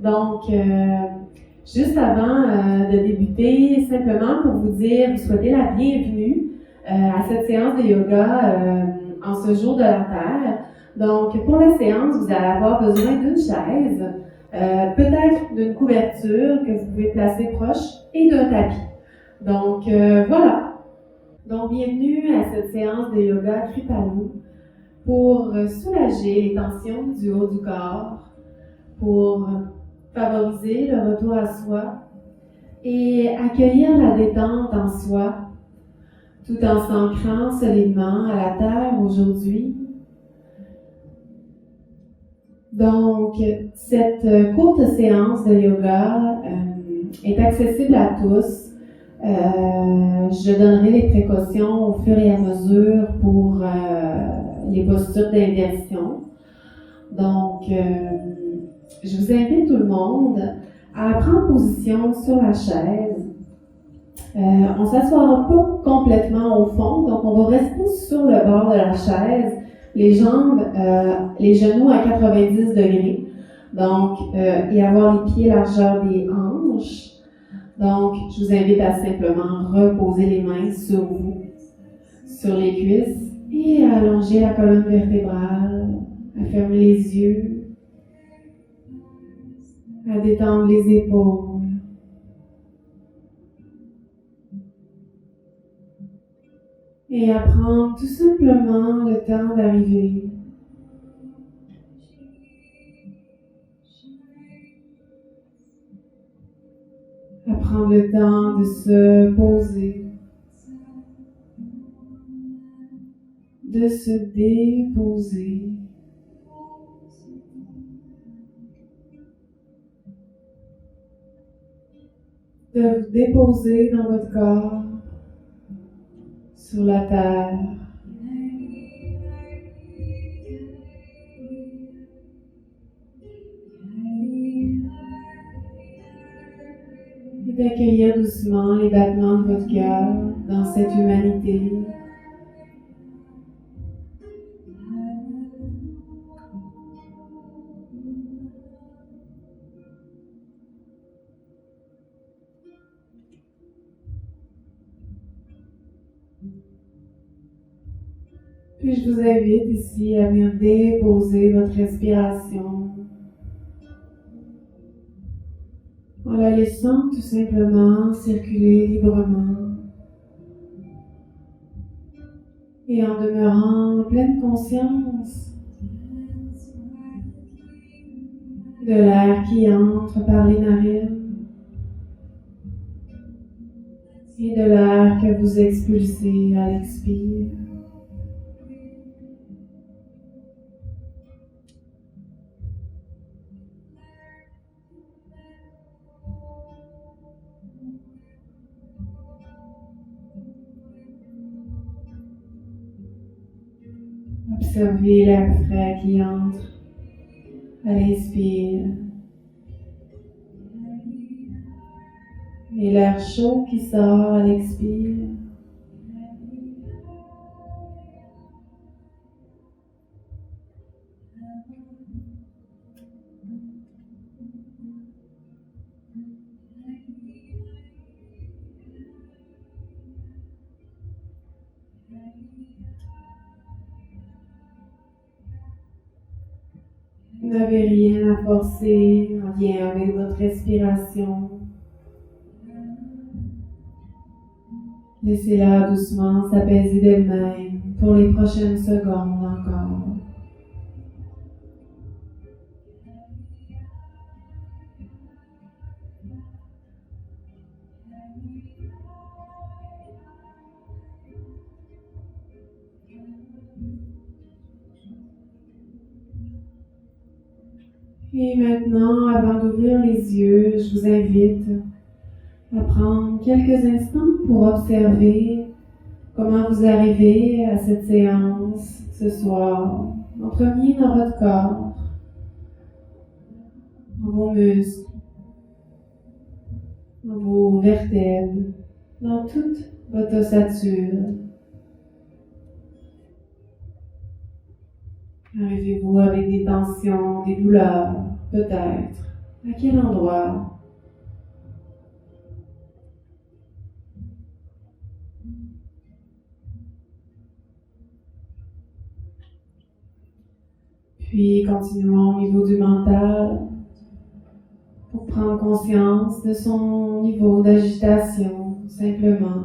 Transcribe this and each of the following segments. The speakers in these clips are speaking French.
Donc, juste avant de débuter, simplement pour vous dire, vous souhaiter la bienvenue à cette séance de yoga en ce jour de la Terre. Donc, pour la séance, vous allez avoir besoin d'une chaise, peut-être d'une couverture que vous pouvez placer proche et d'un tapis. Donc, voilà. Donc, bienvenue à cette séance de yoga Kripalu pour soulager les tensions du haut du corps, pour favoriser le retour à soi et accueillir la détente en soi, tout en s'ancrant solidement à la terre aujourd'hui. Donc, cette courte séance de yoga est accessible à tous. Je donnerai les précautions au fur et à mesure pour les postures d'inversion. Donc, je vous invite tout le monde à prendre position sur la chaise. On ne s'assoira pas complètement au fond, donc on va rester sur le bord de la chaise, les jambes, les genoux à 90 degrés, donc, et avoir les pieds largeur des hanches. Donc, je vous invite à simplement reposer les mains sur vous, sur les cuisses, et à allonger la colonne vertébrale, à fermer les yeux, à détendre les épaules. Et à prendre tout simplement le temps d'arriver. À prendre le temps de se poser, de se déposer. De vous déposer dans votre corps, sur la terre. Et d'accueillir doucement les battements de votre cœur dans cette humanité. Puis je vous invite ici à venir déposer votre respiration en la laissant tout simplement circuler librement et en demeurant en pleine conscience de l'air qui entre par les narines et de l'air que vous expulsez à l'expire. Observez l'air frais qui entre à l'inspire et l'air chaud qui sort à l'expire. Vous n'avez rien à forcer en lien avec votre respiration. Laissez-la doucement s'apaiser d'elle-même pour les prochaines secondes encore. Et maintenant, avant d'ouvrir les yeux, je vous invite à prendre quelques instants pour observer comment vous arrivez à cette séance ce soir. En premier, dans votre corps, dans vos muscles, dans vos vertèbres, dans toute votre ossature. Arrivez-vous avec des tensions, des douleurs, peut-être, À quel endroit? Puis continuons au niveau du mental pour prendre conscience de son niveau d'agitation, simplement.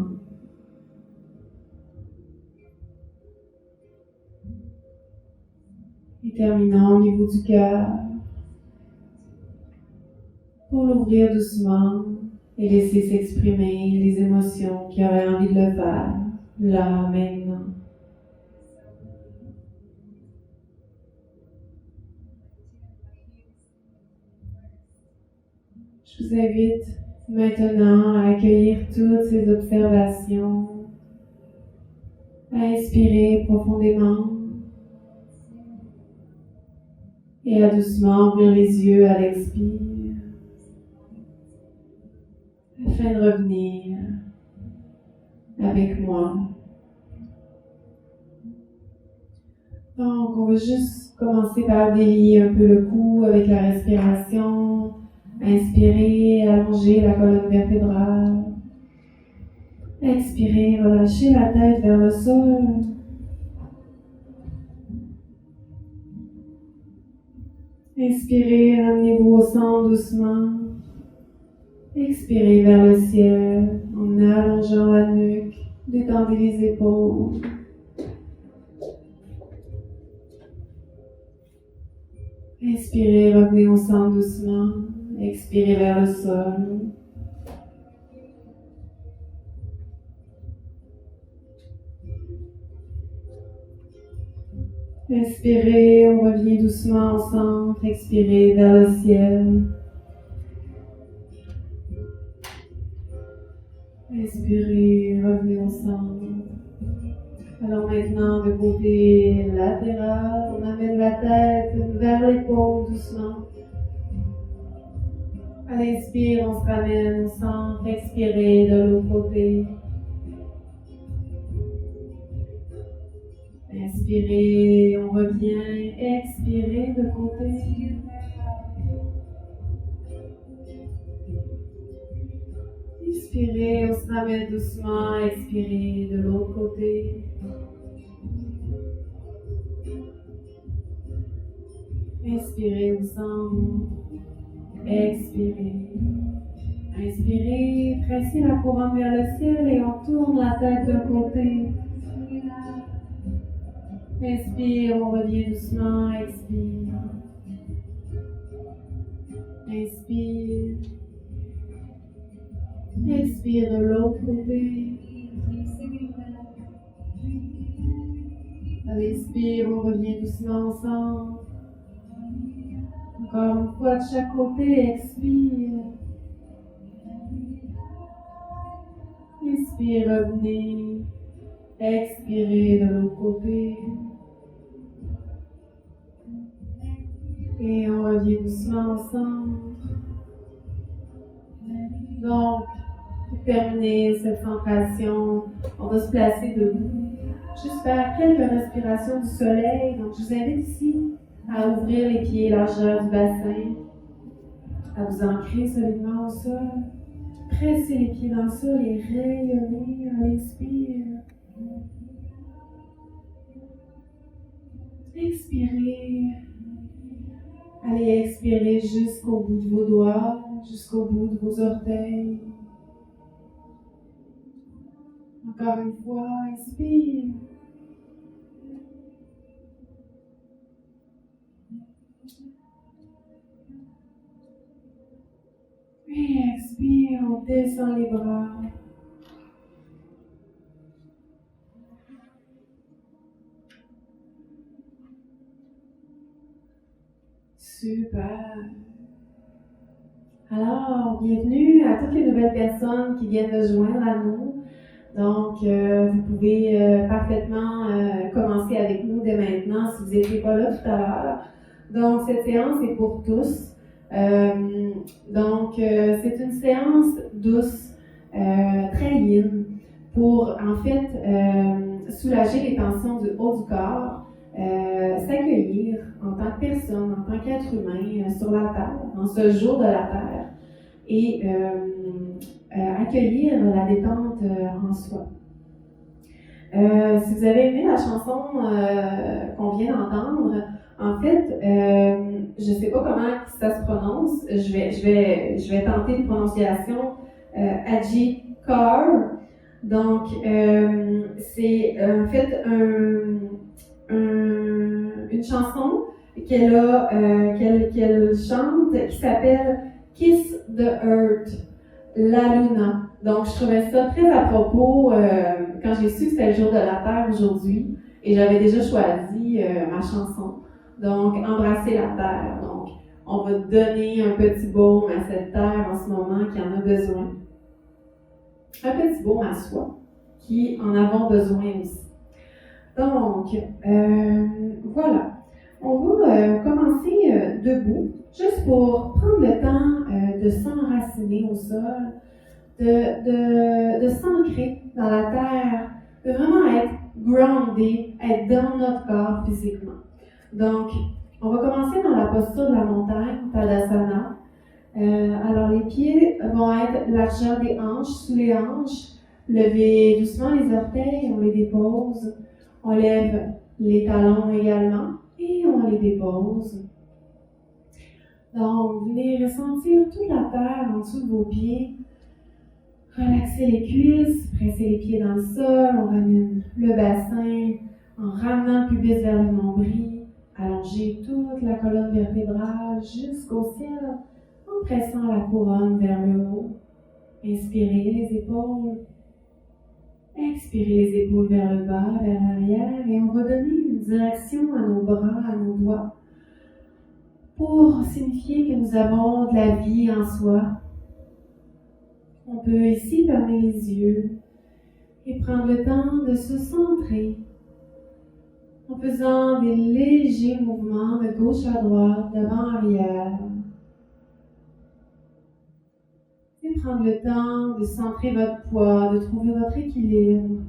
Et terminons au niveau du cœur pour l'ouvrir doucement et laisser s'exprimer les émotions qui auraient envie de le faire, là, maintenant. Je vous invite maintenant à accueillir toutes ces observations, à inspirer profondément et à doucement ouvrir les yeux à l'expire afin de revenir avec moi. Donc, on va juste commencer par délier un peu le cou avec la respiration. Inspirez, allongez la colonne vertébrale. Expirez, relâchez la tête vers le sol. Inspirez, ramenez-vous au centre doucement. Expirez vers le ciel en allongeant la nuque. Détendez les épaules. Inspirez, revenez au centre doucement. Expirez vers le sol. Inspirez, on revient doucement au centre. Expirez vers le ciel. Inspirez, revenez au centre. Alors maintenant, de côté latéral, on amène la tête vers l'épaule doucement. À l'inspire, on se ramène au centre. Expirez de l'autre côté. Inspirez, on revient. Expirez de côté. Inspirez, on se ramène doucement. Expirez de l'autre côté. Inspirez au centre. Expirez. Inspirez, pressez la couronne vers le ciel et on tourne la tête d'un côté. Inspire, on revient doucement. Expire. Inspire. Expire de l'autre côté. À l'inspire, on revient doucement au centre. Encore une fois de chaque côté, expire. Inspire, revenez. Expirez de l'autre côté. Et on revient doucement au centre. Donc, pour terminer cette centration, on va se placer debout. Juste faire quelques respirations du soleil. Donc, je vous invite ici à ouvrir les pieds largeur du bassin, à vous ancrer solidement au sol. Pressez les pieds dans le sol et rayonnez à l'inspire. Expirez. Allez expirer jusqu'au bout de vos doigts, jusqu'au bout de vos orteils. Encore une fois, inspire. Et expire, on descend les bras. Super. Alors, bienvenue à toutes les nouvelles personnes qui viennent de se joindre à nous. Donc, vous pouvez parfaitement commencer avec nous dès maintenant si vous n'étiez pas là tout à l'heure. Donc, cette séance est pour tous. C'est une séance douce, très yin, pour en fait soulager les tensions du haut du corps, s'accueillir en tant que personne, en tant qu'être humain sur la Terre, en ce jour de la Terre, et accueillir la détente en soi. Si vous avez aimé la chanson qu'on vient d'entendre, en fait, je ne sais pas comment ça se prononce. Je vais tenter une prononciation Aji Kaur. Donc, c'est en fait une chanson qu'elle chante qui s'appelle Kiss the Earth, La Luna. Donc, je trouvais ça très à propos quand j'ai su que c'était le jour de la Terre aujourd'hui et j'avais déjà choisi ma chanson. Donc, Embrasser la Terre. Donc, on va donner un petit baume à cette Terre en ce moment qui en a besoin. Un petit baume à soi qui en avons besoin aussi. Donc, voilà. On va commencer debout, juste pour prendre le temps de s'enraciner au sol, de s'ancrer dans la terre, de vraiment être groundé, être dans notre corps physiquement. Donc, on va commencer dans la posture de la montagne, Tadasana. Alors, les pieds vont être largeur des hanches, sous les hanches. Levez doucement les orteils, on les dépose. On lève les talons également et on les dépose. Donc, venez ressentir toute la terre en dessous de vos pieds. Relaxez les cuisses, pressez les pieds dans le sol, on ramène le bassin en ramenant le pubis vers le nombril, allongez toute la colonne vertébrale jusqu'au ciel en pressant la couronne vers le haut. Inspirez les épaules, expirez les épaules vers le bas, vers l'arrière et on va donner une direction à nos bras, à nos doigts pour signifier que nous avons de la vie en soi. On peut ici fermer les yeux et prendre le temps de se centrer en faisant des légers mouvements de gauche à droite, d'avant-arrière. Et prendre le temps de centrer votre poids, de trouver votre équilibre,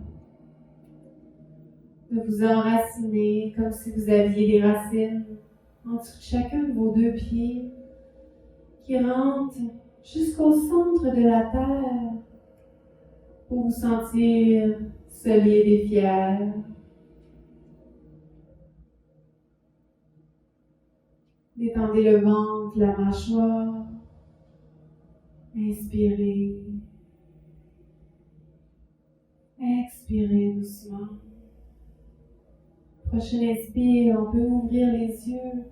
de vous enraciner comme si vous aviez des racines en dessous de chacun de vos deux pieds qui rentrent jusqu'au centre de la terre pour vous sentir solide et fier. Détendez le ventre, la mâchoire. Inspirez. Expirez doucement. Prochain inspire, on peut ouvrir les yeux.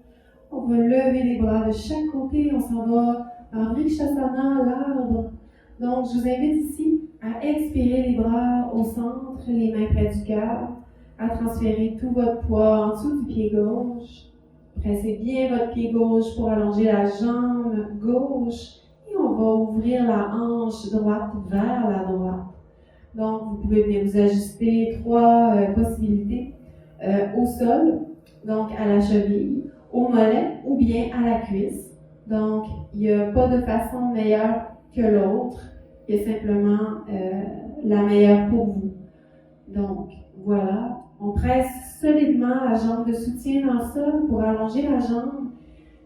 On va lever les bras de chaque côté. On s'en va en Vrikshasana, l'arbre. Donc, je vous invite ici à expirer les bras au centre, les mains près du cœur, à transférer tout votre poids en dessous du pied gauche. Pressez bien votre pied gauche pour allonger la jambe gauche et on va ouvrir la hanche droite vers la droite. Donc, vous pouvez venir vous ajuster 3 possibilités au sol, donc à la cheville, au mollet ou bien à la cuisse. Donc, il n'y a pas de façon meilleure que l'autre, il y a simplement la meilleure pour vous. Donc, voilà. On presse solidement la jambe de soutien dans le sol pour allonger la jambe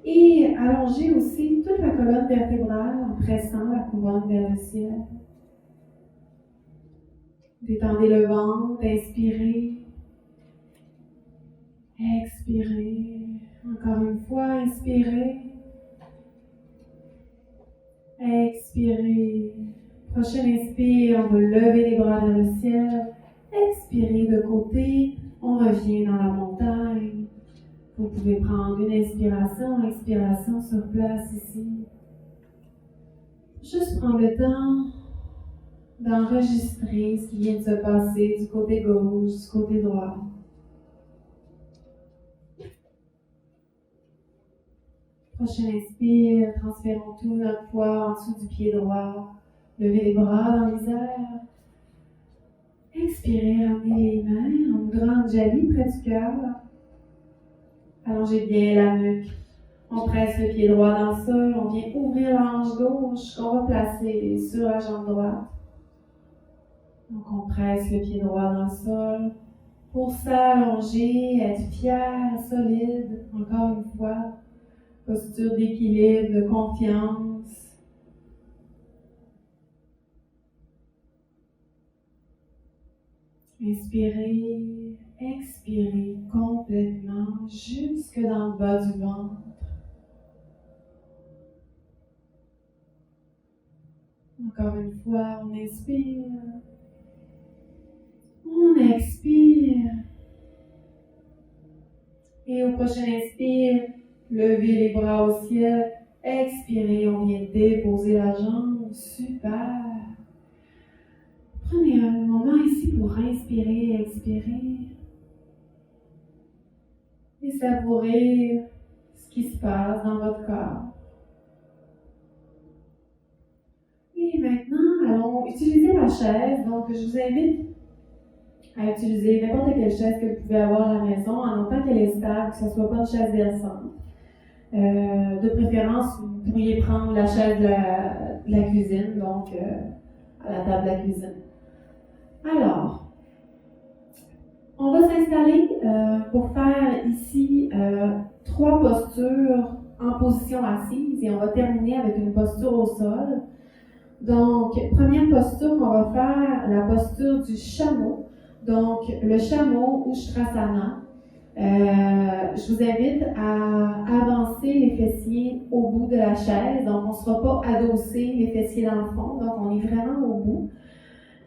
et allonger aussi toute la colonne vertébrale en pressant la couronne vers le ciel. Détendez le ventre, inspirez. Expirez. Encore une fois, inspirez. Expirez. Prochain inspire, on va lever les bras vers le ciel. Expirez de côté, on revient dans la montagne. Vous pouvez prendre une inspiration, expiration sur place ici. Juste prendre le temps d'enregistrer ce qui vient de se passer du côté gauche, du côté droit. Prochain inspire, transférons tout notre poids en dessous du pied droit. Levez les bras dans les airs. Expirez, ramenez les mains en Mudra Anjali près du cœur. Allongez bien la nuque. On presse le pied droit dans le sol. On vient ouvrir la hanche gauche qu'on va placer sur la jambe droite. Donc on presse le pied droit dans le sol. pour s'allonger, être fier, solide, encore une fois. Posture d'équilibre, de confiance. Inspirez, expirez complètement jusque dans le bas du ventre. Encore une fois, on inspire, on expire. Et au prochain inspire, levez les bras au ciel. Expirez, on vient déposer la jambe. Super. Prenez un moment ici pour inspirer, expirer. Et savourer ce qui se passe dans votre corps. Et maintenant, allons utiliser la chaise. Donc, je vous invite à utiliser n'importe quelle chaise que vous pouvez avoir à la maison, en autant qu'elle est stable, que ce ne soit pas une chaise versante. De préférence, vous pourriez prendre la chaise de la cuisine, donc à la table de la cuisine. Alors, on va s'installer pour faire ici 3 postures en position assise et on va terminer avec une posture au sol. Donc, première posture, on va faire la posture du chameau. Donc, le chameau ou Shrasana. Je vous invite à avancer les fessiers au bout de la chaise. Donc, on ne sera pas adossé les fessiers dans le fond. Donc, on est vraiment au bout.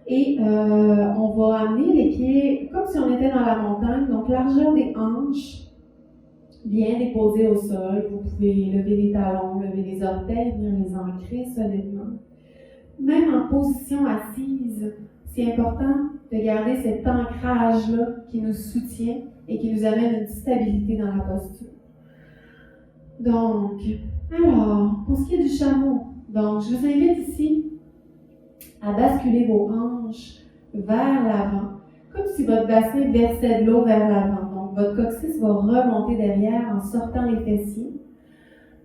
Et on va amener les pieds comme si on était dans la montagne. Donc, largeur des hanches, bien déposées au sol. Vous pouvez lever les talons, lever les orteils, venir les ancrer solidement. Même en position assise, c'est important de garder cet ancrage-là qui nous soutient et qui nous amène une stabilité dans la posture. Donc, alors, pour ce qui est du chameau, donc je vous invite ici à basculer vos hanches vers l'avant, comme si votre bassin versait de l'eau vers l'avant. Donc, votre coccyx va remonter derrière en sortant les fessiers.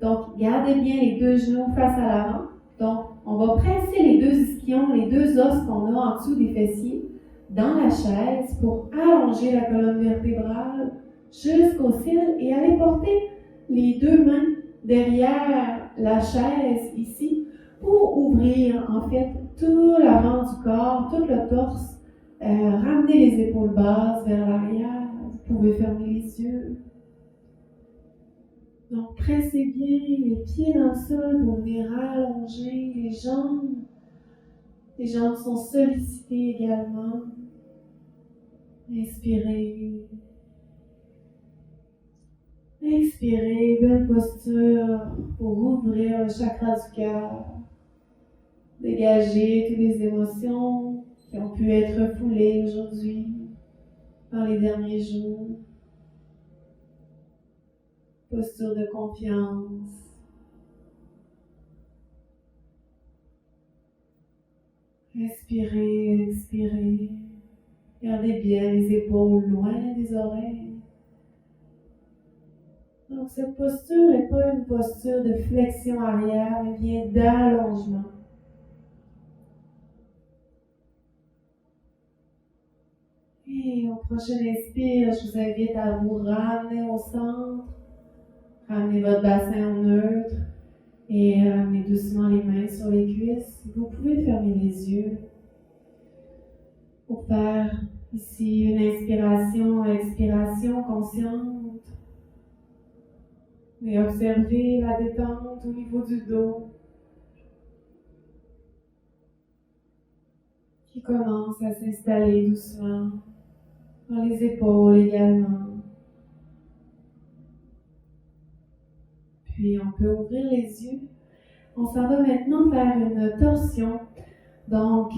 Donc, gardez bien les 2 genoux face à l'avant. Donc, on va presser les 2 ischions, les 2 os qu'on a en dessous des fessiers, dans la chaise pour allonger la colonne vertébrale jusqu'au cil et aller porter les 2 mains derrière la chaise ici pour ouvrir en fait tout l'avant du corps, tout le torse, ramener les épaules basses vers l'arrière. Vous pouvez fermer les yeux. Donc, pressez bien les pieds dans le sol pour venir allonger les jambes. Les jambes sont sollicitées également. Inspirez. Expirez, belle posture pour ouvrir le chakra du cœur. Dégager toutes les émotions qui ont pu être refoulées aujourd'hui, dans les derniers jours. Posture de confiance. Inspirez, expirez. Gardez bien les épaules loin des oreilles. Donc, cette posture n'est pas une posture de flexion arrière, mais bien d'allongement. Et au prochain inspire, je vous invite à vous ramener au centre. Ramenez votre bassin au neutre et ramenez doucement les mains sur les cuisses. Vous pouvez fermer les yeux pour faire ici une inspiration, expiration consciente. Et observez la détente au niveau du dos qui commence à s'installer doucement dans les épaules également. Puis on peut ouvrir les yeux. On s'en va maintenant faire une torsion. Donc,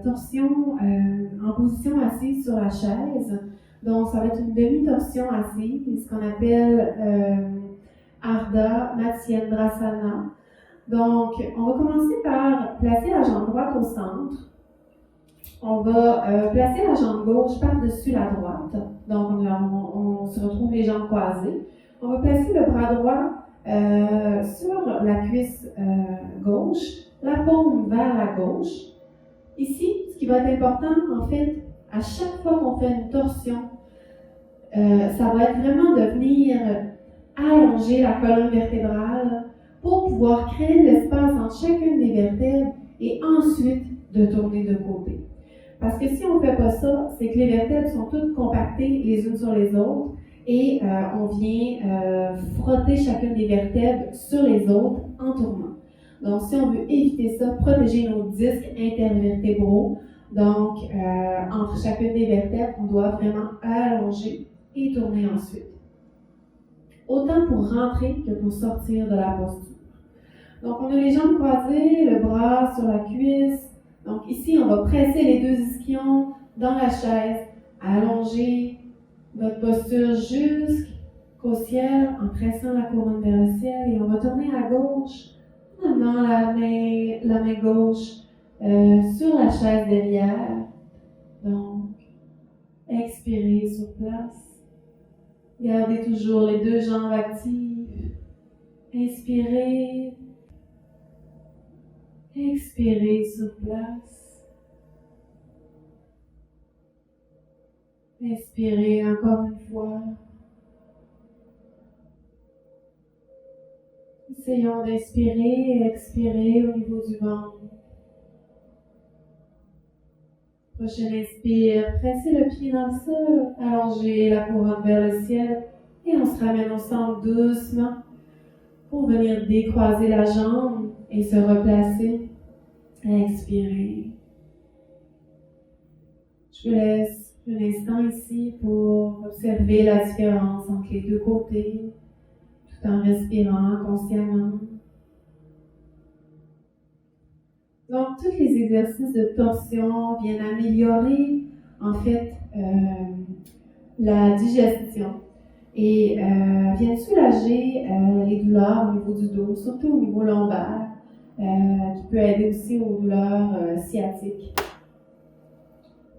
torsion en position assise sur la chaise. Donc, ça va être une demi-torsion assise, ce qu'on appelle Ardha Matsyendrasana. Donc, on va commencer par placer la jambe droite au centre. On va placer la jambe gauche par-dessus la droite. Donc, on se retrouve les jambes croisées. On va placer le bras droit sur la cuisse gauche, la paume vers la gauche. Ici, ce qui va être important, en fait, à chaque fois qu'on fait une torsion, ça va être vraiment de venir allonger la colonne vertébrale pour pouvoir créer de l'espace entre chacune des vertèbres et ensuite de tourner de côté. Parce que si on ne fait pas ça, c'est que les vertèbres sont toutes compactées les unes sur les autres et on vient frotter chacune des vertèbres sur les autres en tournant. Donc, si on veut éviter ça, protéger nos disques intervertébraux, donc entre chacune des vertèbres, on doit vraiment allonger et tourner ensuite. Autant pour rentrer que pour sortir de la posture. Donc, on a les jambes croisées, le bras sur la cuisse. Donc, ici, on va presser les deux ischions dans la chaise, allonger votre posture jusqu'au ciel en pressant la couronne vers le ciel. Et on va tourner à gauche en amenant la main gauche sur la chaise derrière. Donc, expirez sur place. Gardez toujours les deux jambes actives. Inspirez. Expirez sur place. Expirez encore une fois. Essayons d'inspirer et expirer au niveau du ventre. Prochaine inspire, pressez le pied dans le sol, allongez la couronne vers le ciel et on se ramène au centre doucement pour venir décroiser la jambe et se replacer. Expirez. Je vous laisse un instant ici pour observer la différence entre les deux côtés, tout en respirant consciemment. Donc, tous les exercices de torsion viennent améliorer, en fait, la digestion et viennent soulager les douleurs au niveau du dos, surtout au niveau lombaire, qui peut aider aussi aux douleurs sciatiques.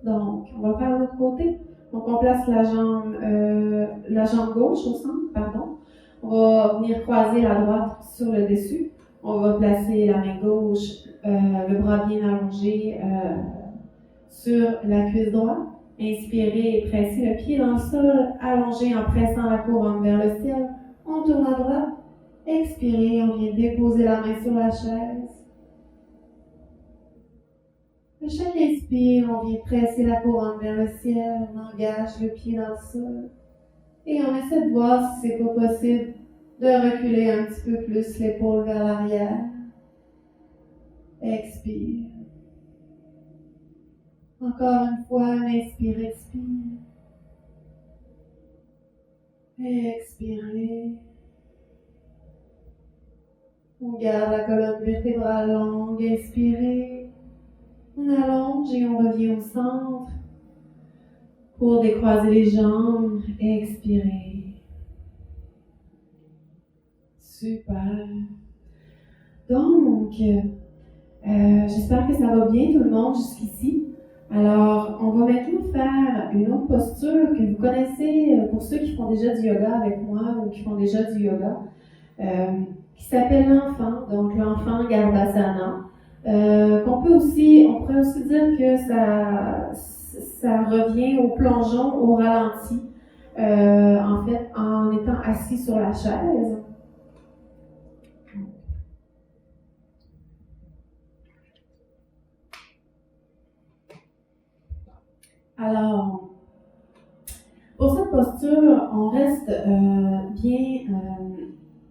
Donc, on va faire l'autre côté. Donc, on place la jambe gauche au centre, pardon. On va venir croiser la droite sur le dessus. On va placer la main gauche, le bras bien allongé sur la cuisse droite. Inspirez et pressez le pied dans le sol, allongé en pressant la couronne vers le ciel. On tourne à droite. Expirez, on vient déposer la main sur la chaise. À chaque inspire, on vient presser la couronne vers le ciel, on engage le pied dans le sol. Et on essaie de voir si c'est pas possible de reculer un petit peu plus l'épaule vers l'arrière. Expire. Encore une fois, inspire, expire. Expirez. On garde la colonne vertébrale longue, inspirez. On allonge et on revient au centre pour décroiser les jambes. Expirez. Super. Donc, j'espère que ça va bien tout le monde jusqu'ici. Alors, on va maintenant faire une autre posture que vous connaissez pour ceux qui font déjà du yoga avec moi ou qui font déjà du yoga, qui s'appelle l'enfant, donc l'enfant Garbhasana. On pourrait aussi dire que ça revient au plongeon, au ralenti, en fait, en étant assis sur la chaise. Alors, pour cette posture, on reste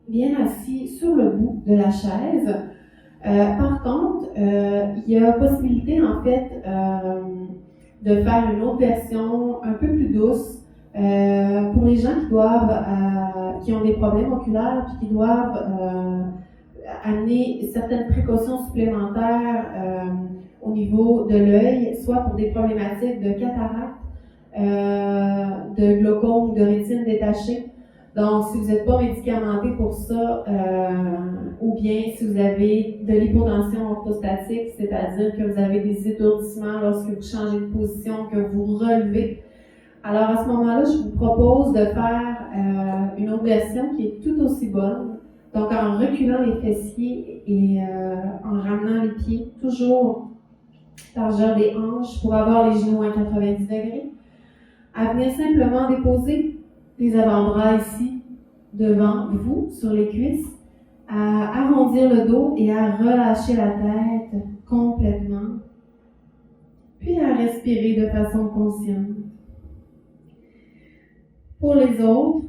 bien assis sur le bout de la chaise. Par contre, il y a possibilité en fait de faire une autre version un peu plus douce pour les gens qui ont des problèmes oculaires et qui doivent amener certaines précautions supplémentaires au niveau de l'œil, soit pour des problématiques de cataracte, de glaucome ou de rétine détachée. Donc, si vous n'êtes pas médicamenté pour ça, ou bien si vous avez de l'hypotension orthostatique, c'est-à-dire que vous avez des étourdissements lorsque vous changez de position, que vous relevez, alors à ce moment-là, je vous propose de faire une autre version qui est tout aussi bonne. Donc, en reculant les fessiers et en ramenant les pieds toujours largeur des hanches pour avoir les genoux à 90 degrés. À venir simplement déposer les avant-bras ici devant vous sur les cuisses, à arrondir le dos et à relâcher la tête complètement, puis à respirer de façon consciente. Pour les autres,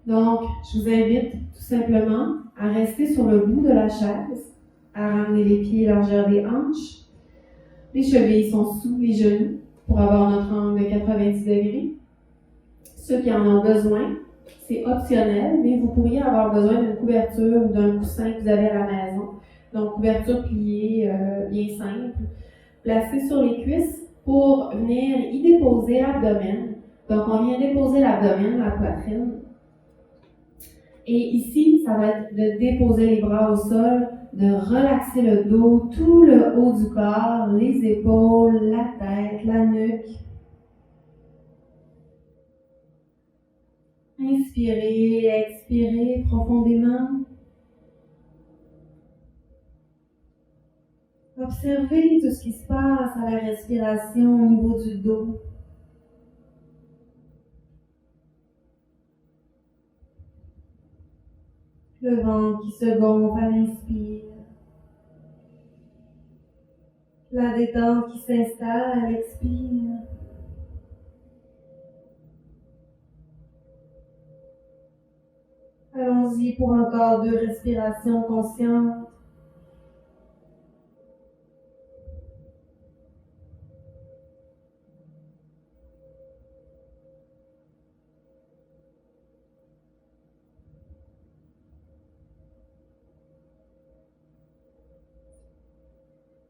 donc, je vous invite tout simplement à rester sur le bout de la chaise, à ramener les pieds largeur des hanches. Les chevilles sont sous les genoux pour avoir notre angle de 90 degrés. Ceux qui en ont besoin, c'est optionnel, mais vous pourriez avoir besoin d'une couverture ou d'un coussin que vous avez à la maison. Donc, couverture pliée, bien simple, placée sur les cuisses pour venir y déposer l'abdomen. Donc, on vient déposer l'abdomen, la poitrine. Et ici, ça va être de déposer les bras au sol, de relaxer le dos, tout le haut du corps, les épaules, la tête, la nuque. Inspirez, expirez profondément. Observez tout ce qui se passe à la respiration au niveau du dos. Le ventre qui se gonfle à l'inspire. La détente qui s'installe à l'expire. Allons-y pour encore 2 respirations conscientes.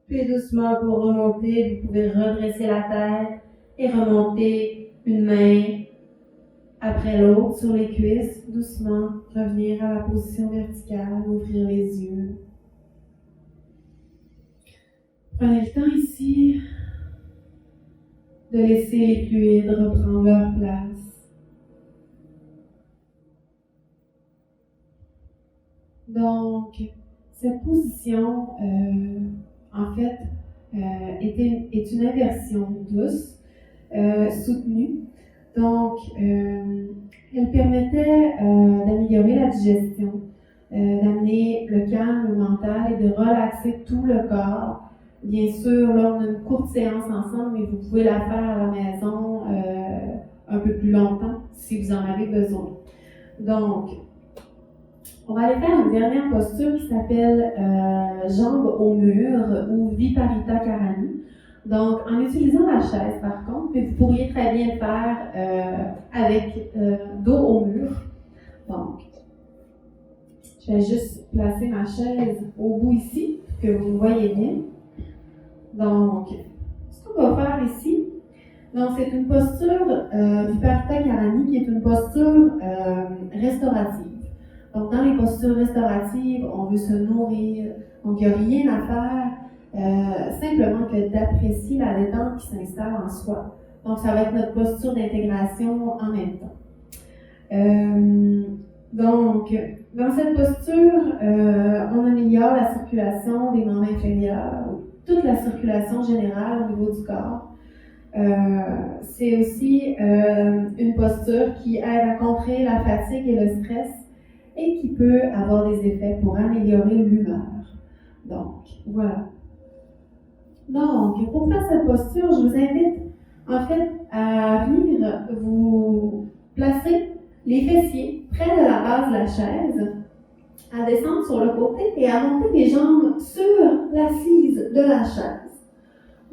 Puis doucement pour remonter, vous pouvez redresser la tête et remonter une main après l'autre sur les cuisses. Doucement revenir à la position verticale, ouvrir les yeux. Prenez le temps ici de laisser les fluides reprendre leur place. Donc, cette position, en fait, est une inversion douce, soutenue. Donc, elle permettait d'améliorer la digestion, d'amener le calme mental et de relaxer tout le corps. Bien sûr, là, on a une courte séance ensemble, mais vous pouvez la faire à la maison un peu plus longtemps si vous en avez besoin. Donc, on va aller faire une dernière posture qui s'appelle jambes au mur ou Viparita Karani. Donc, en utilisant la chaise par contre, mais vous pourriez très bien le faire avec dos au mur. Donc, je vais juste placer ma chaise au bout ici, pour que vous me voyez bien. Donc, ce qu'on va faire ici, donc c'est une posture Viparita Karani qui est une posture restaurative. Donc, dans les postures restauratives, on veut se nourrir, donc il n'y a rien à faire, simplement que d'apprécier la détente qui s'installe en soi. Donc, ça va être notre posture d'intégration en même temps. Donc, dans cette posture, on améliore la circulation des membres inférieurs, toute la circulation générale au niveau du corps. C'est aussi une posture qui aide à contrer la fatigue et le stress et qui peut avoir des effets pour améliorer l'humeur. Donc, voilà. Donc, pour faire cette posture, je vous invite en fait à venir vous placer les fessiers près de la base de la chaise, à descendre sur le côté et à monter les jambes sur l'assise de la chaise.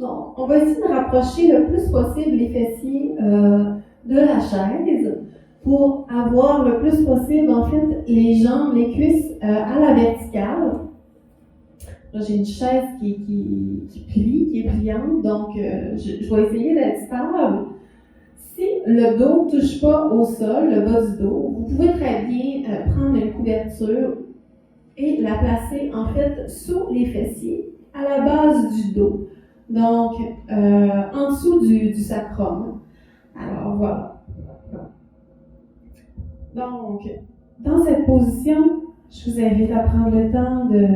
Donc, on va essayer de rapprocher le plus possible les fessiers de la chaise pour avoir le plus possible, en fait, les jambes, les cuisses à la verticale. Là, j'ai une chaise qui plie, qui est pliante, donc je vais essayer d'être stable. Si le dos ne touche pas au sol, le bas du dos, vous pouvez très bien prendre une couverture et la placer, en fait, sous les fessiers, à la base du dos. Donc, en dessous du sacrum. Alors, voilà. Donc, dans cette position, je vous invite à prendre le temps de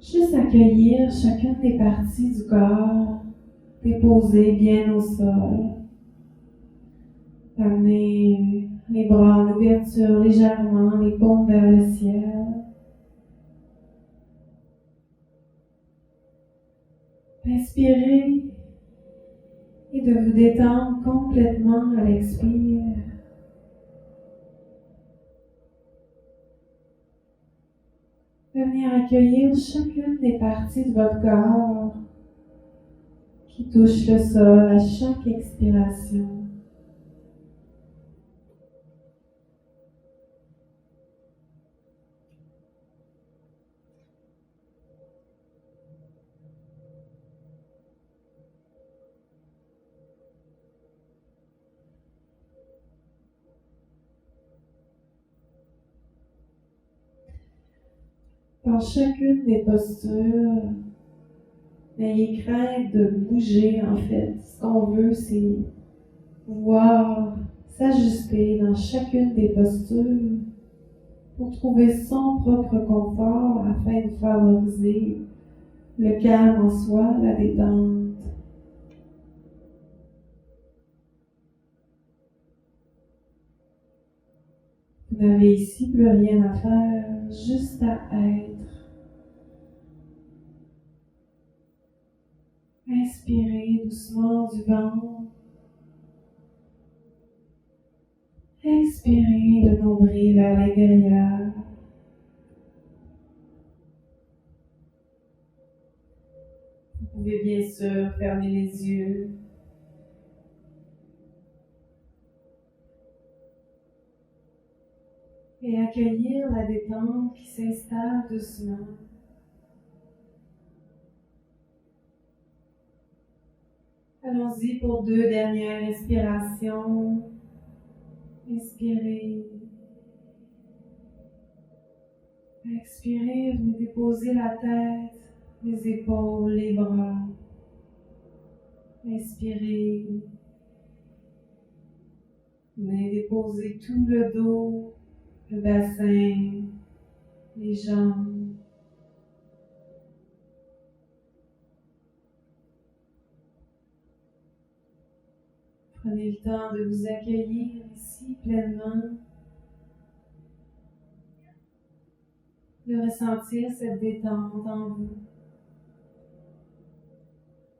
Juste accueillir chacune des parties du corps, déposer bien au sol. Amener les bras en ouverture légèrement, les paumes vers le ciel. Inspirez et de vous détendre complètement à l'expire. De venir accueillir chacune des parties de votre corps qui touchent le sol à chaque expiration. Dans chacune des postures, n'ayez crainte de bouger en fait. Ce qu'on veut, c'est pouvoir s'ajuster dans chacune des postures pour trouver son propre confort afin de favoriser le calme en soi, la détente. Vous n'avez ici plus rien à faire, juste à être. Inspirez doucement du ventre. Expirez le nombril vers l'intérieur. Vous pouvez bien sûr fermer les yeux. Et accueillir la détente qui s'installe doucement. Allons-y pour 2 dernières respirations. Inspirez. Expirez, venez déposer la tête, les épaules, les bras. Inspirez. Venez déposer tout le dos, le bassin, les jambes. Prenez le temps de vous accueillir ici pleinement, de ressentir cette détente en vous,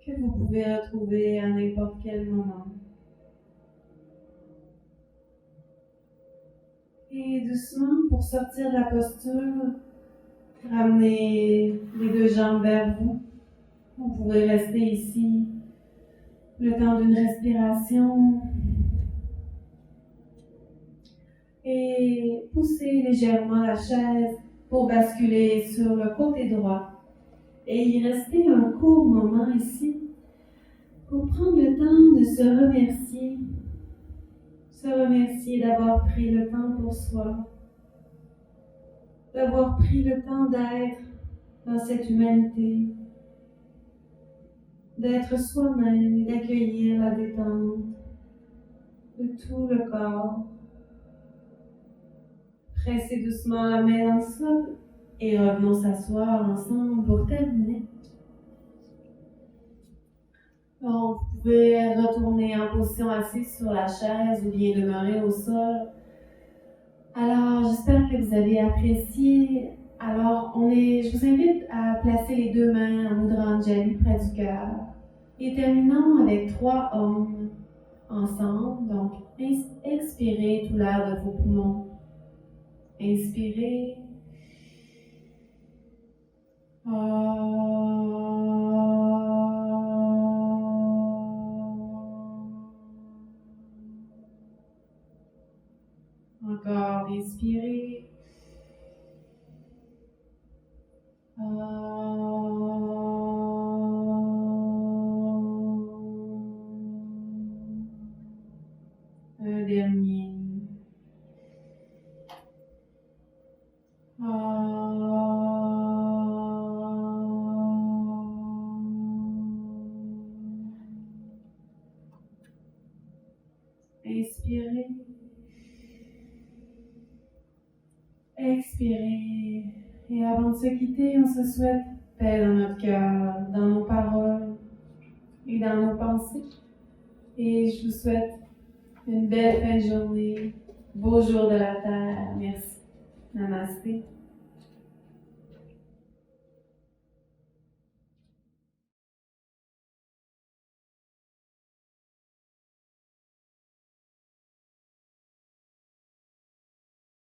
que vous pouvez retrouver à n'importe quel moment. Et doucement, pour sortir de la posture, ramenez les 2 jambes vers vous. Vous pourrez rester ici le temps d'une respiration et poussez légèrement la chaise pour basculer sur le côté droit et y rester un court moment ici pour prendre le temps de se remercier d'avoir pris le temps pour soi, d'avoir pris le temps d'être dans cette humanité, d'être soi-même et d'accueillir la détente de tout le corps. Pressez doucement la main dans le sol et revenons s'asseoir ensemble pour terminer. Donc, vous pouvez retourner en position assise sur la chaise ou bien demeurer au sol. Alors, j'espère que vous avez apprécié. Alors, je vous invite à placer les 2 mains en Mudra Anjali près du cœur. Et terminons avec 3 Om ensemble. Donc, expirez tout l'air de vos poumons. Inspirez. Encore, inspirez. Un dernier. Inspirez. Expirez. Et avant de se quitter, on se souhaite paix dans notre cœur, dans nos paroles et dans nos pensées. Et je vous souhaite une belle fin de journée, beau jour de la terre. Merci. Namasté.